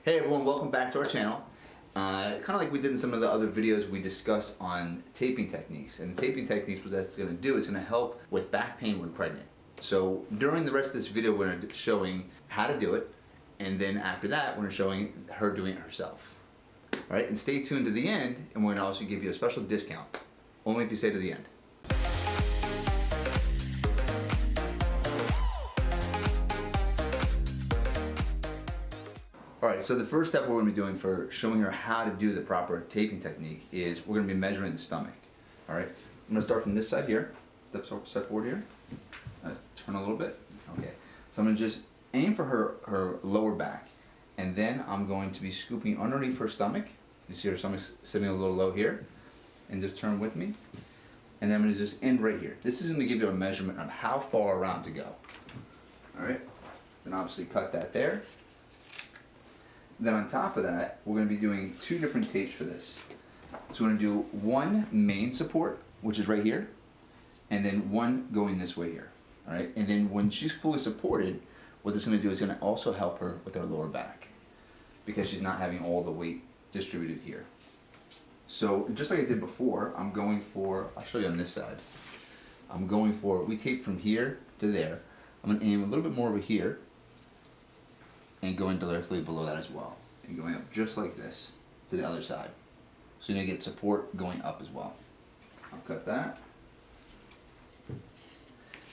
Hey everyone, welcome back to our channel. Kind of like we did in some of the other videos we discussed on taping techniques. And taping techniques, what that's going to do is going to help with back pain when pregnant. So during the rest of this video we're going to be showing how to do it, and then after that we're showing her doing it herself. Alright, and stay tuned to the end, and we're going to also give you a special discount, only if you stay to the end. Alright, so the first step we're going to be doing for showing her how to do the proper taping technique is we're going to be measuring the stomach. Alright, I'm going to start from this side here. Step forward here. Turn a little bit. Okay, so I'm going to just aim for her lower back, and then I'm going to be scooping underneath her stomach. You see her stomach's sitting a little low here, and just turn with me. And then I'm going to just end right here. This is going to give you a measurement on how far around to go. Alright, then obviously cut that there. Then on top of that, we're going to be doing two different tapes for this. So we're going to do one main support, which is right here, and then one going this way here. All right, and then when she's fully supported, what this is going to do is going to also help her with her lower back, because she's not having all the weight distributed here. So just like I did before, I'm going for, I'll show you on this side. I'm going for, we tape from here to there. I'm going to aim a little bit more over here, and going directly below that as well, and going up just like this to the other side. So you're going to get support going up as well. I'll cut that.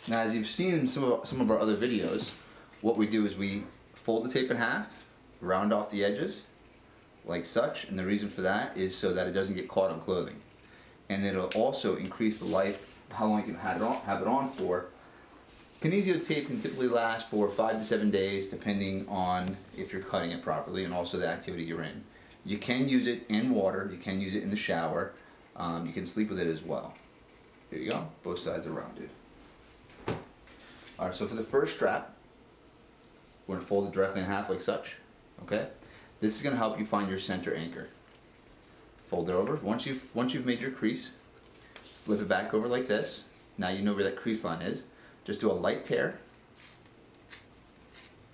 Now, as you've seen in some of our other videos, what we do is we fold the tape in half, round off the edges like such, and the reason for that is so that it doesn't get caught on clothing, and it'll also increase the life, how long you can have it on for. Kinesio tape can typically last for 5 to 7 days, depending on if you're cutting it properly and also the activity you're in. You can use it in water, you can use it in the shower, you can sleep with it as well. Here you go, both sides are rounded. Alright, so for the first strap, we're going to fold it directly in half like such. Okay? This is going to help you find your center anchor. Fold it over. Once you've made your crease, flip it back over like this. Now you know where that crease line is. Just do a light tear,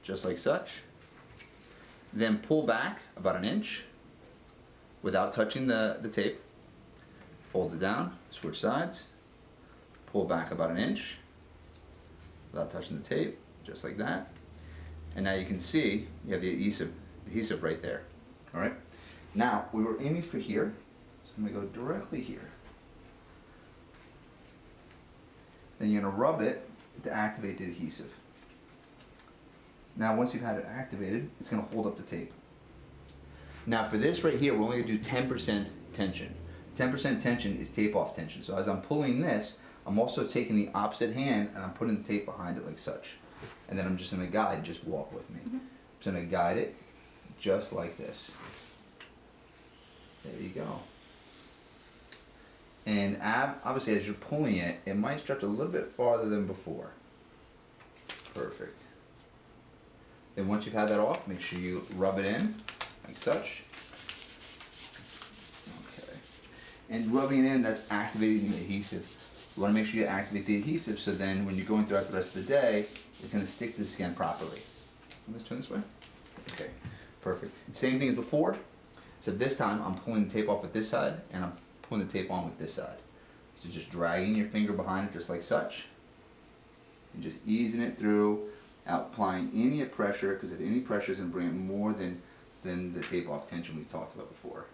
just like such. Then pull back about 1 inch without touching the tape. Fold it down, switch sides, pull back about 1 inch without touching the tape, just like that. And now you can see you have the adhesive right there. All right. Now we were aiming for here, so I'm going to go directly here. Then you're going to rub it to activate the adhesive. Now once you've had it activated, it's going to hold up the tape. Now for this right here, we're only going to do 10% tension. 10% tension is tape off tension. So as I'm pulling this, I'm also taking the opposite hand and I'm putting the tape behind it like such. And then I'm just going to guide, just walk with me. I'm just going to guide it just like this. There you go. And obviously as you're pulling it, it might stretch a little bit farther than before. Perfect. Then once you've had that off, make sure you rub it in, like such. Okay. And rubbing it in, that's activating the adhesive. You want to make sure you activate the adhesive so then when you're going throughout the rest of the day, it's going to stick to the skin properly. Let's turn this way. Okay, perfect. Same thing as before, except this time I'm pulling the tape off with this side and I'm pulling the tape on with this side. So just dragging your finger behind it just like such, and just easing it through, without applying any pressure, because if any pressure is going to bring it more than the tape off tension we talked about before,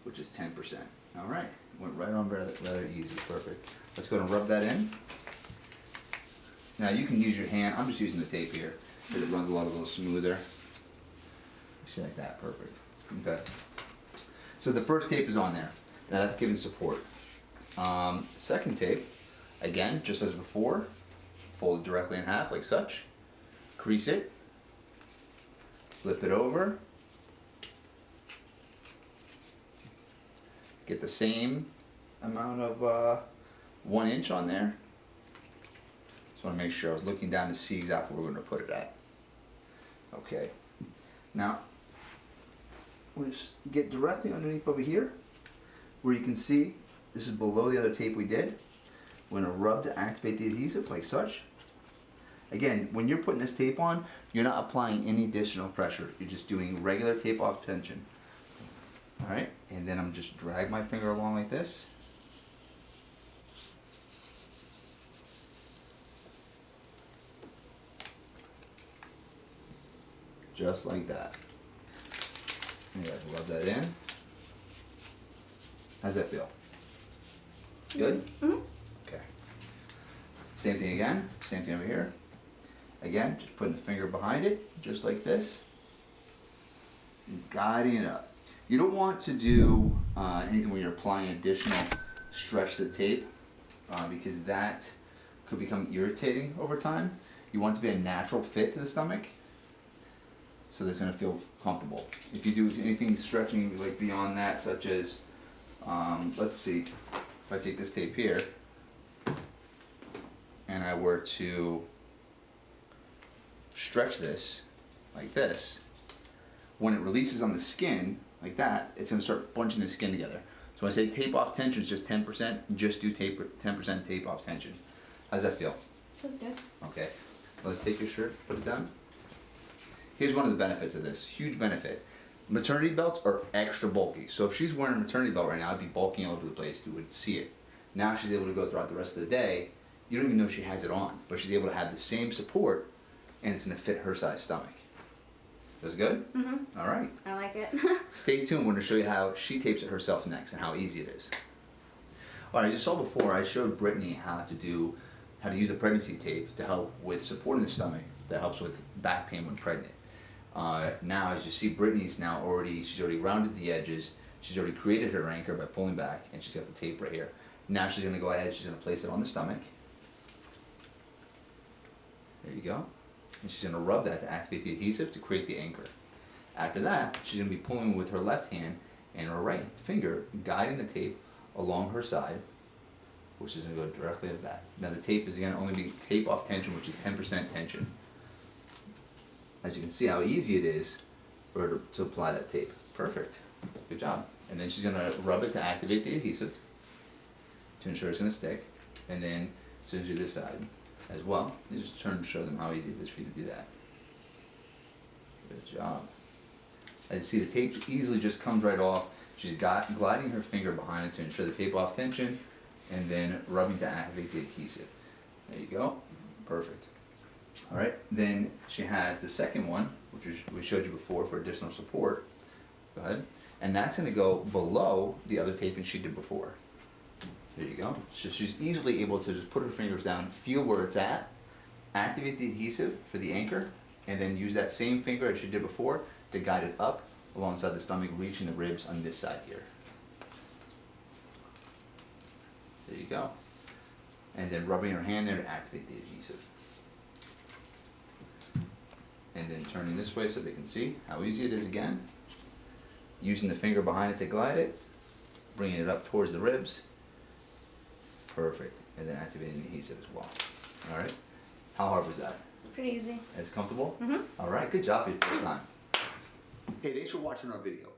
which is 10%. All right, went right on rather easy, perfect. Let's go and rub that in. Now you can use your hand. I'm just using the tape here because it runs a little smoother. You see, like that, perfect. Okay. So the first tape is on there. Now that's giving support. Second tape, again, just as before, fold it directly in half like such, crease it, flip it over, get the same amount of 1 inch on there. Just want to make sure I was looking down to see exactly where we're going to put it at. Okay. Now, we'll just get directly underneath over here, where you can see this is below the other tape we did. We're going to rub to activate the adhesive like such. Again, when you're putting this tape on, you're not applying any additional pressure. You're just doing regular tape off tension. All right, and then I'm just drag my finger along like this. Just like that. You guys rub that in. How's that feel? Good? Mm-hmm. Okay. Same thing again, same thing over here. Again, just putting the finger behind it, just like this. And guiding it up. You don't want to do anything when you're applying additional stretch to the tape because that could become irritating over time. You want it to be a natural fit to the stomach so that it's going to feel comfortable. If you do anything stretching like beyond that, such as, let's see, if I take this tape here and I were to stretch this like this, when it releases on the skin like that, it's going to start bunching the skin together. So when I say tape off tension is just 10%, just do 10% tape off tension. How's that feel? Feels good. Okay, let's take your shirt, put it down. Here's one of the benefits of this, huge benefit. Maternity belts are extra bulky. So if she's wearing a maternity belt right now, it'd be bulking all over the place. You would see it. Now she's able to go throughout the rest of the day. You don't even know she has it on, but she's able to have the same support and it's going to fit her size stomach. That's good? Mm-hmm. All right. I like it. Stay tuned. We're going to show you how she tapes it herself next and how easy it is. All right, as you saw before, I showed Brittany how to use a pregnancy tape to help with supporting the stomach that helps with back pain when pregnant. Now, as you see, Brittany's she's already rounded the edges. She's already created her anchor by pulling back, and she's got the tape right here. Now she's going to go ahead, she's going to place it on the stomach. There you go. And she's going to rub that to activate the adhesive to create the anchor. After that, she's going to be pulling with her left hand and her right finger, guiding the tape along her side, which is going to go directly to that. Now the tape is going to only be tape off tension, which is 10% tension. As you can see how easy it is for her to apply that tape. Perfect. Good job. And then she's going to rub it to activate the adhesive to ensure it's going to stick. And then she's going to do this side as well. You just turn to show them how easy it is for you to do that. Good job. As you see, the tape easily just comes right off. She's gliding her finger behind it to ensure the tape off tension and then rubbing to activate the adhesive. There you go. Perfect. All right, then she has the second one, which we showed you before for additional support. Go ahead. And that's going to go below the other taping she did before. There you go. So she's easily able to just put her fingers down, feel where it's at, activate the adhesive for the anchor, and then use that same finger as she did before to guide it up alongside the stomach, reaching the ribs on this side here. There you go. And then rubbing her hand there to activate the adhesive. And then turning this way so they can see how easy it is again. Using the finger behind it to glide it, bringing it up towards the ribs. Perfect. And then activating the adhesive as well. All right. How hard was that? Pretty easy. It's comfortable? Mm-hmm. All right. Good job for your first time. Hey, thanks for watching our video.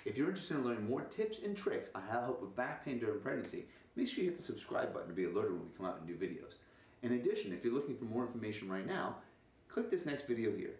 If you're interested in learning more tips and tricks on how to help with back pain during pregnancy, make sure you hit the subscribe button to be alerted when we come out with new videos. In addition, if you're looking for more information right now, click this next video here.